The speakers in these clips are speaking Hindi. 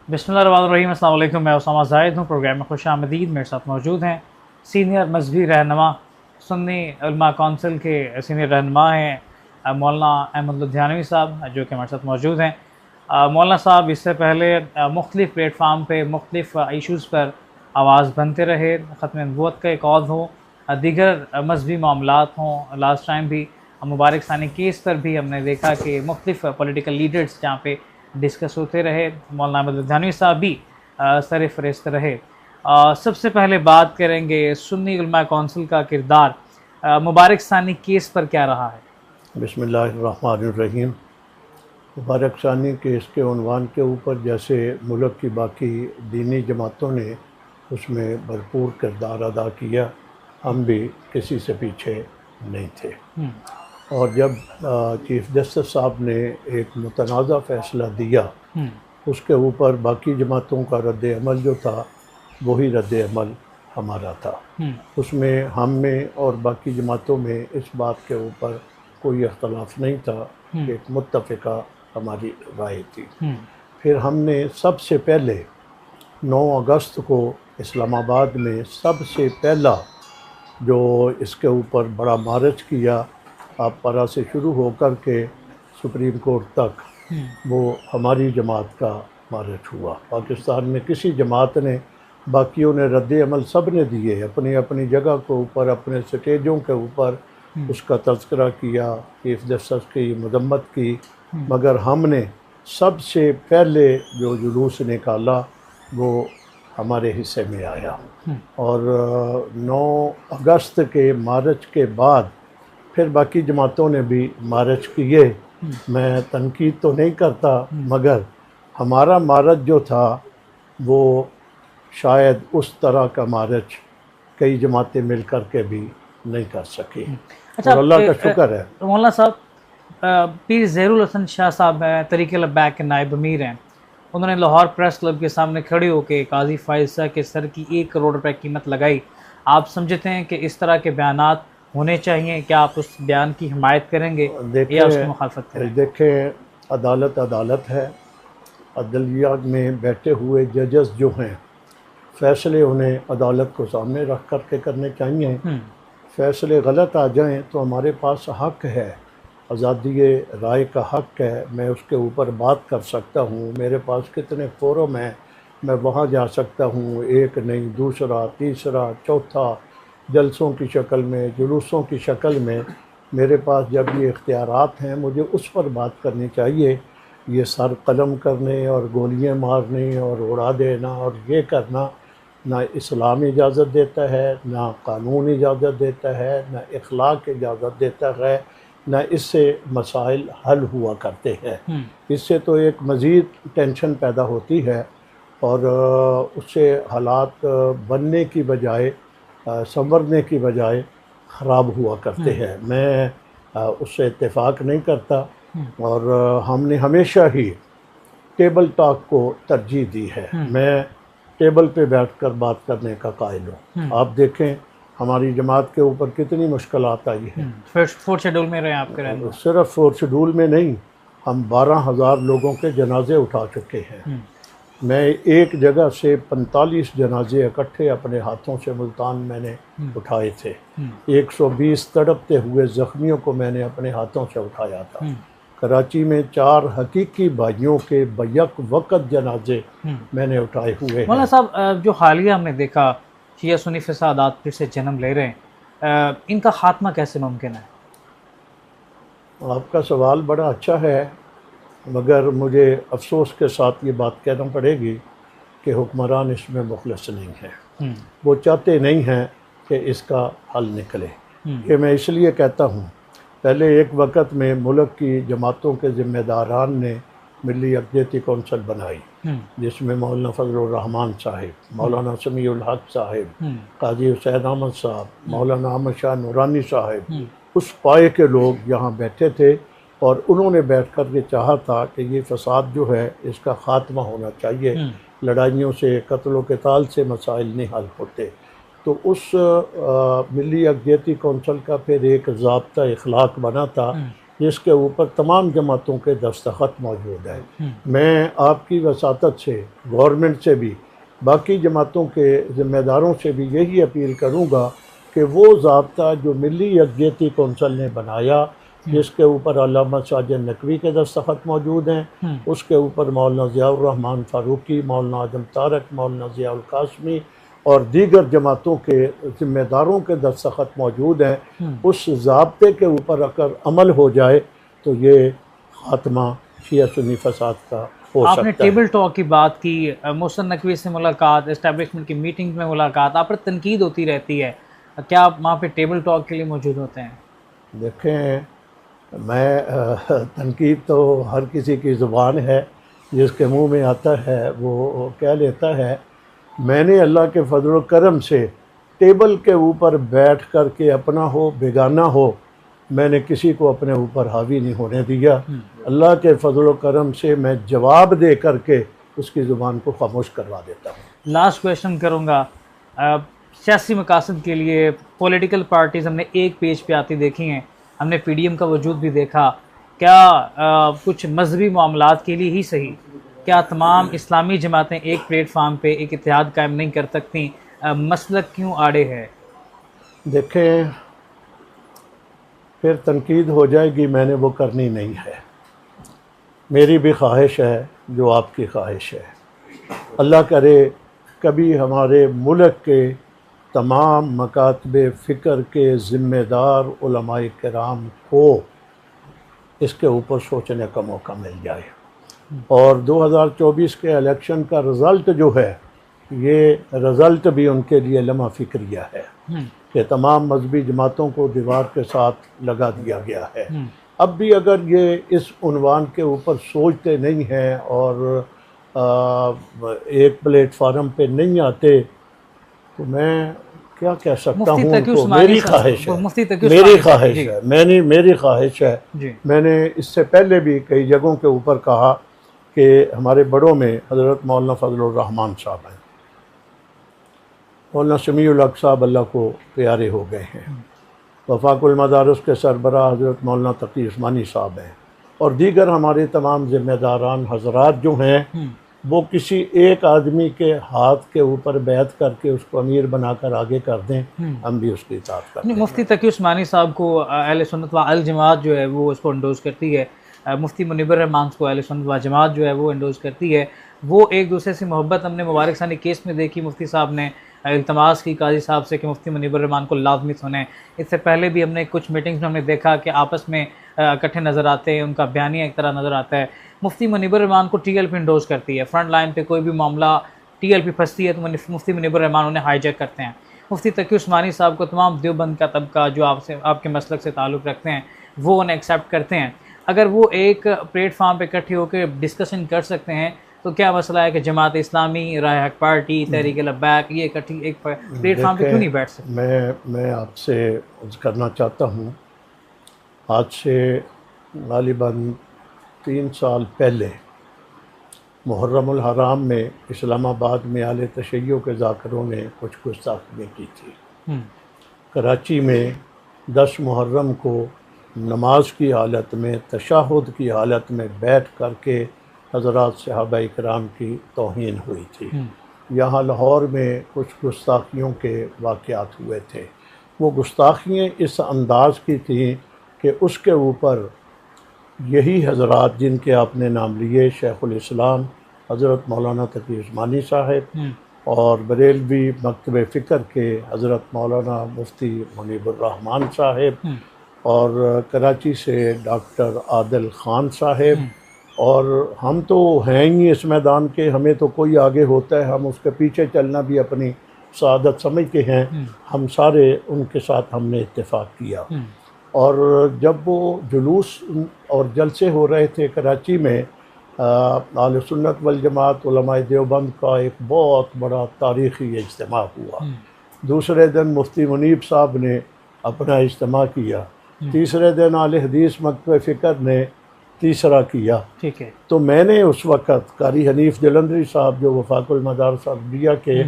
बिस्मिल्लाहिर्रहमानिर्रहीम। अस्सलाम वालेकुम। मैं उसामा ज़ाहिद हूँ। प्रोग्राम में खुशामदीद। मेरे साथ मौजूद हैं सीनियर मजहबी रहनुमा सुन्नी उलमा कौंसिल के सीनियर रहनुमा हैं मौलाना अहमद लुधियानवी साहब, जो कि हमारे साथ मौजूद हैं। मौलाना साहब इससे पहले मुख्तलिफ़ प्लेटफार्म पे मुख्तलिफ़ इशूज़ पर आवाज़ बनते रहे। ख़त्म नबूवत का एक कॉज हो, दीगर मजहबी मामलात हों। लास्ट टाइम भी मुबारक सानी केस पर भी हमने देखा कि मुख्तलिफ़ पॉलिटिकल लीडर्स जहाँ पे डिस्कस होते रहे, मौलाना अहमद लुधियानवी साहब भी सर फ़हरिस्त रहे। सबसे पहले बात करेंगे सुन्नी उलमा कौंसिल का किरदार मुबारक सानी केस पर क्या रहा है। बिस्मिल्लाहिर्रहमानिर्रहीम। मुबारक सानी केस के उन्वान के ऊपर जैसे मुल्क की बाकी दीनी जमातों ने उसमें भरपूर किरदार अदा किया, हम भी किसी से पीछे नहीं थे। और जब चीफ जस्टिस साहब ने एक मुतनाज़ा फ़ैसला दिया, उसके ऊपर बाकी जमातों का रद्द अमल जो था वही रद्द अमल हमारा था। उसमें हम में और बाकी जमातों में इस बात के ऊपर कोई अख्तलाफ नहीं था, एक मुत्तफ़िका हमारी राय थी। फिर हमने सबसे पहले 9 अगस्त को इस्लामाबाद में सबसे पहला जो इसके ऊपर बड़ा मार्च किया, आप परा से शुरू होकर के सुप्रीम कोर्ट तक, वो हमारी जमात का मार्च हुआ। पाकिस्तान में किसी जमात ने, बाकियों ने रद्द अमल सब ने दिए अपनी अपनी जगह के ऊपर, अपने स्टेजों के ऊपर उसका तज़किरा किया, चीफ जस्टिस की मजम्मत की, मगर हमने सबसे पहले जो जुलूस निकाला वो हमारे हिस्से में आया। और 9 अगस्त के मार्च के बाद फिर बाकी जमातों ने भी मार्च किए। मैं तनकीद तो नहीं करता, मगर हमारा मार्च जो था वो शायद उस तरह का मार्च कई जमातें मिल कर के भी नहीं कर सकी। अच्छा, और अल्लाह का शुक्र है। मौलाना साहब, पीर ज़हीरुल हसन शाह साहब तरीक़े लब्बैक के नायब अमीर हैं। उन्होंने लाहौर प्रेस क्लब के सामने खड़े होकर काजी फ़ाइज़ के सर की 1 करोड़ रुपए कीमत लगाई। आप समझते हैं कि इस तरह के बयानात होने चाहिए? क्या आप उस बयान की हिमायत करेंगे या उसकी मुखालफत करेंगे? देखें, अदालत अदालत है। अदलिया में बैठे हुए जजेस जो हैं, फ़ैसले उन्हें अदालत को सामने रख कर के करने चाहिए। फ़ैसले गलत आ जाएं तो हमारे पास हक़ है, आज़ादी राय का हक़ है, मैं उसके ऊपर बात कर सकता हूँ। मेरे पास कितने फ़ोरम हैं, मैं वहाँ जा सकता हूँ, एक नहीं दूसरा तीसरा चौथा, जलसों की शक्ल में, जुलूसों की शक्ल में। मेरे पास जब ये इख्तियारात हैं, मुझे उस पर बात करनी चाहिए। ये सर कलम करने और गोलियाँ मारने और उड़ा देना और ये करना ना इस्लाम इजाज़त देता है, ना कानून इजाज़त देता है, ना इखलाक इजाज़त देता है, ना इससे मसाइल हल हुआ करते हैं। इससे तो एक मज़ीद टेंशन पैदा होती है और उससे हालात बनने की बजाय, संवरने की बजाय ख़राब हुआ करते हैं। मैं उससे इत्तेफाक नहीं करता और हमने हमेशा ही टेबल टॉक को तरजीह दी है। मैं टेबल पे बैठकर बात करने का कायल हूँ। आप देखें हमारी जमात के ऊपर कितनी मुश्किलात आई है। 4th शेड्यूल में रहे आपके रहने? सिर्फ 4th शेड्यूल में नहीं, हम 12,000 लोगों के जनाजे उठा चुके हैं। मैं एक जगह से 45 जनाजे इकट्ठे अपने हाथों से मुल्तान मैंने उठाए थे। 120 तड़पते हुए ज़ख्मियों को मैंने अपने हाथों से उठाया था। कराची में 4 हकीकी भाइयों के बैक वक़्त जनाजे मैंने उठाए हुए हैं। मौलाना साहब, जो हालिया हमने देखा शिया सुन्नी फसादात फिर से जन्म ले रहे हैं, इनका खात्मा कैसे मुमकिन है? आपका सवाल बड़ा अच्छा है, मगर मुझे अफसोस के साथ ये बात कहना पड़ेगी कि हुक्मरान इसमें मुखलिस नहीं है। वो चाहते नहीं हैं कि इसका हल निकले। ये मैं इसलिए कहता हूँ, पहले एक वक़्त में मुल्क की जमातों के ज़िम्मेदारान ने मिली यकजहती कौंसिल बनाई, जिसमें मौलाना फजलुर रहमान साहिब, मौलाना समीउल हक साहिब, काजी हुसैन अहमद साहब, मौलाना अहमद शाह नूरानी साहिब, उस पाए के लोग यहाँ बैठे थे और उन्होंने बैठ कर के चाहा था कि ये फसाद जो है इसका ख़ात्मा होना चाहिए। लड़ाइयों से, कत्ल क़ताल से मसाइल नहीं हल होते। तो उस मिली यकजहती कौंसिल का फिर एक ज़ाब्ता इखलाक बना था जिसके ऊपर तमाम जमातों के दस्तखत मौजूद हैं। मैं आपकी वसातत से, गवर्नमेंट से भी, बाकी जमातों के ज़िम्मेदारों से भी यही अपील करूँगा कि वो ज़ाब्ता जो मिली यकजहती कौंसल ने बनाया, जिसके ऊपर अल्लामा साजिद नकवी के दस्तखत मौजूद हैं, उसके ऊपर मौलाना ज़ियाउर रहमान फ़ारूकी, मौलाना आजम तारक, मौलाना ज़ियाउल कासमी और दीगर जमातों के ज़िम्मेदारों के दस्तखत मौजूद हैं, उस ज़ाब्ते के ऊपर अगर अमल हो जाए तो ये ख़ात्मा शिया सुन्नी फसाद का हो सकता है। आपने टेबल टॉक की बात की, मोहसिन नकवी से मुलाकात, एस्टेब्लिशमेंट की मीटिंग में मुलाकात, आप पर तनकीद होती रहती है, क्या आप वहाँ पे टेबल टॉक के लिए मौजूद होते हैं? देखें, मैं तनकीद तो हर किसी की ज़ुबान है, जिसके मुंह में आता है वो कह लेता है। मैंने अल्लाह के फजल करम से टेबल के ऊपर बैठ कर के अपना हो बेगाना हो, मैंने किसी को अपने ऊपर हावी नहीं होने दिया। अल्लाह के फजल करम से मैं जवाब दे करके उसकी ज़ुबान को खामोश करवा देता हूँ। लास्ट क्वेश्चन करूँगा, सियासी मकासद के लिए पॉलिटिकल पार्टीज़ हमने एक पेज पे आती देखी हैं, हमने पीडीएम का वजूद भी देखा, क्या कुछ मजहबी मामलात के लिए ही सही, क्या तमाम इस्लामी जमातें एक प्लेटफार्म पे एक इत्तेहाद कायम नहीं कर सकती? मसलक क्यों आड़े है? देखें, फिर तनकीद हो जाएगी, मैंने वो करनी नहीं है। मेरी भी ख्वाहिश है जो आपकी ख्वाहिश है। अल्लाह करे कभी हमारे मुल्क के तमाम मकातबे फ़िक्र के ज़िम्मेदार उलमाए किराम को इसके ऊपर सोचने का मौका मिल जाए और 2024 के इलेक्शन का रिज़ल्ट जो है, ये रिज़ल्ट भी उनके लिए लम्हा फ़िक्रिया है कि तमाम मजहबी जमातों को दीवार के साथ लगा दिया गया है। अब भी अगर ये इस उन्वान के ऊपर सोचते नहीं हैं और एक प्लेटफार्म पे नहीं आते, तो मैं क्या कह सकता हूँ उनको। मेरी ख्वाहिश है, मेरी ख्वाहिश है। मैंने इससे पहले भी कई जगहों के ऊपर कहा कि हमारे बड़ों में हज़रत मौलाना फजलुर रहमान साहब हैं, मौलाना समीउल हक साहब अल्लाह को प्यारे हो गए हैं, वफाकुल मदारिस के सरबराह हज़रत मौलाना तकी उस्मानी साहब हैं, और दीगर हमारे तमाम ज़िम्मेदारान हजरात जो हैं वो किसी एक आदमी के हाथ के ऊपर बैत करके उसको अमीर बनाकर आगे कर दें, हम भी उसकी इताअत करते हैं। मुफ्ती तकी उस्मानी साहब को अहले सुन्नत व अल जमात जो है वो उसको इंडोज़ करती है, मुफ्ती मुनीबर रहमान को अहले सुन्नत व जमात जो है वो इंडोज़ करती है। वो एक दूसरे से मोहब्बत हमने मुबारक सानी केस में देखी, मुफ्ती साहब ने इल्तमास की काजी साहब से कि मुफ्ती मुनीबर रहमान को लाजमी सुने। इससे पहले भी हमने कुछ मीटिंग्स में हमने देखा कि आपस में इकट्ठे नज़र आते हैं, उनका बयानिया एक तरह नज़र आता है। मुफ्ती मुनीबर रहमान को टीएलपी इंडोज़ करती है, फ्रंट लाइन पे कोई भी मामला टीएलपी फंसती है तो मुफ्ती मुनीबर रहमान उन्हें हाईजैक करते हैं। मुफ्ती तकी उस्मानी साहब को तमाम देवबंद का तबका जो आपके मसलक से ताल्लुक़ रखते हैं वो उन्हें एक्सेप्ट करते हैं। अगर वो एक प्लेटफार्म पे इकट्ठे होकर डिस्कशन कर सकते हैं तो क्या मसला है कि जमात इस्लामी, राय हक पार्टी, तहरीक लब्बैक ये इकट्ठी एक प्लेटफार्म पे क्यों नहीं बैठ सकते? मैं आपसे अर्ज़ करना चाहता हूँ, आज से गालिबन 3 साल पहले मुहर्रमुल हराम में इस्लामाबाद में आले तशय्युअ के ज़ाकिरों ने कुछ गुस्ताखियाँ की थी। कराची में 10 मुहर्रम को नमाज की हालत में, तशहुद की हालत में बैठ कर के हज़रात सहाबा इकराम की तौहीन हुई थी। यहाँ लाहौर में कुछ गुस्ताखियों के वाक़यात हुए थे। वो गुस्ताखियाँ इस अंदाज़ की थी कि उसके ऊपर यही हज़रात जिनके आपने नाम लिए, शेखुल इस्लाम हज़रत मौलाना तकी उस्मानी साहब और बरेलवी मकतब फ़िक्र के हज़रत मौलाना मुफ्ती मुनीबुर रहमान साहब और कराची से डॉक्टर आदिल ख़ान साहब, और हम तो हैं ही इस मैदान के, हमें तो कोई आगे होता है हम उसके पीछे चलना भी अपनी सादत समझते हैं। हम सारे उनके साथ हमने इत्तेफाक किया, और जब वो जुलूस और जलसे हो रहे थे कराची में, अहले सुन्नत वल जमात उलमाए देवबंद का एक बहुत बड़ा तारीख़ी इज्तिमा हुआ। दूसरे दिन मुफ्ती मुनीब साहब ने अपना इज्तिमा किया, तीसरे दिन आले हदीस मकतब फ़िक्र ने तीसरा किया। ठीक है। तो मैंने उस वक़्त कारी हनीफ जलंधरी साहब जो वफाकुल मदारिस अरबिया के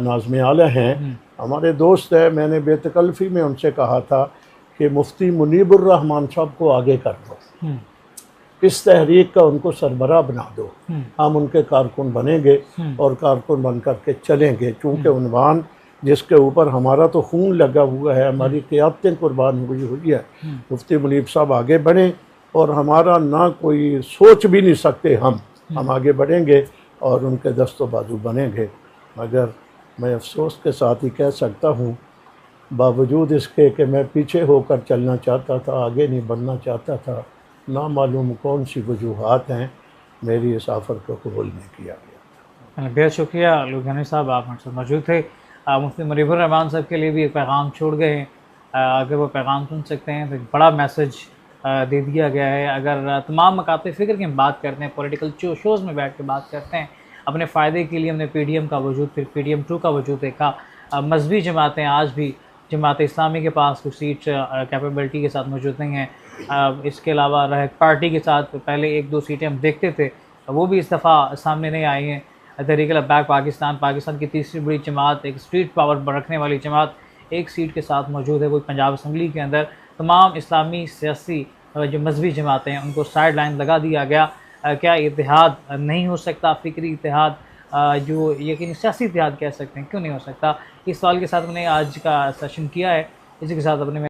नाज़िम आला हैं, हमारे दोस्त हैं, मैंने बेतकल्फ़ी में उनसे कहा था कि मुफ्ती मुनीबुर रहमान साहब को आगे कर दो, हम्म, इस तहरीक का उनको सरबराह बना दो, हम्म, हम उनके कारकुन बनेंगे और कारकुन बन करके चलेंगे। चूँकि उन्वान जिसके ऊपर हमारा तो खून लगा हुआ है, हमारी क़यादतें कुर्बान हुई है, मुफ्ती मुनीब साहब आगे बढ़ें और हमारा ना कोई सोच भी नहीं सकते हम आगे बढ़ेंगे और उनके दस्तो बाजू बनेंगे। मगर मैं अफसोस के साथ ही कह सकता हूँ, बावजूद इसके कि मैं पीछे होकर चलना चाहता था, आगे नहीं बढ़ना चाहता था, ना मालूम कौन सी वजूहात हैं, मेरी इस ऑफ़र को कबूल नहीं किया गया। बेहद शुक्रिया लुधियानवी साहब, आप हमारे साथ मौजूद थे। मुफ्ती मुनीबुर रहमान साहब के लिए भी एक पैगाम छोड़ गए हैं। अगर वो पैगाम सुन सकते हैं तो एक बड़ा मैसेज दे दिया गया है। अगर तमाम मकाते फ़िक्र की हम बात करते हैं, पॉलिटिकल शोज़ में बैठ के बात करते हैं, अपने फ़ायदे के लिए हमने PDM का वजूद, फिर PDM 2 का वजूद देखा। मजहबी जमातें आज भी जमात इस्लामी के पास कुछ सीट कैपेबिलिटी के साथ मौजूद नहीं हैं। इसके अलावा रह पार्टी के साथ पहले 1-2 सीटें हम देखते थे, वो भी इस दफ़ा सामने नहीं आई हैं। तहरीक-ए-लब्बैक पाकिस्तान की तीसरी बड़ी जमात, एक स्ट्रीट पावर रखने वाली जमात, एक सीट के साथ मौजूद है, वो पंजाब असम्बली के अंदर। तमाम इस्लामी सियासी जो मजहबी जमातें हैं उनको साइड लाइन लगा दिया गया। क्या इत्तेहाद नहीं हो सकता, फ़िक्री इत्तेहाद, जो यकीन सियासी इत्तेहाद कह सकते हैं, क्यों नहीं हो सकता? इस सवाल के साथ मैंने आज का सेशन किया है। इसी के साथ अपने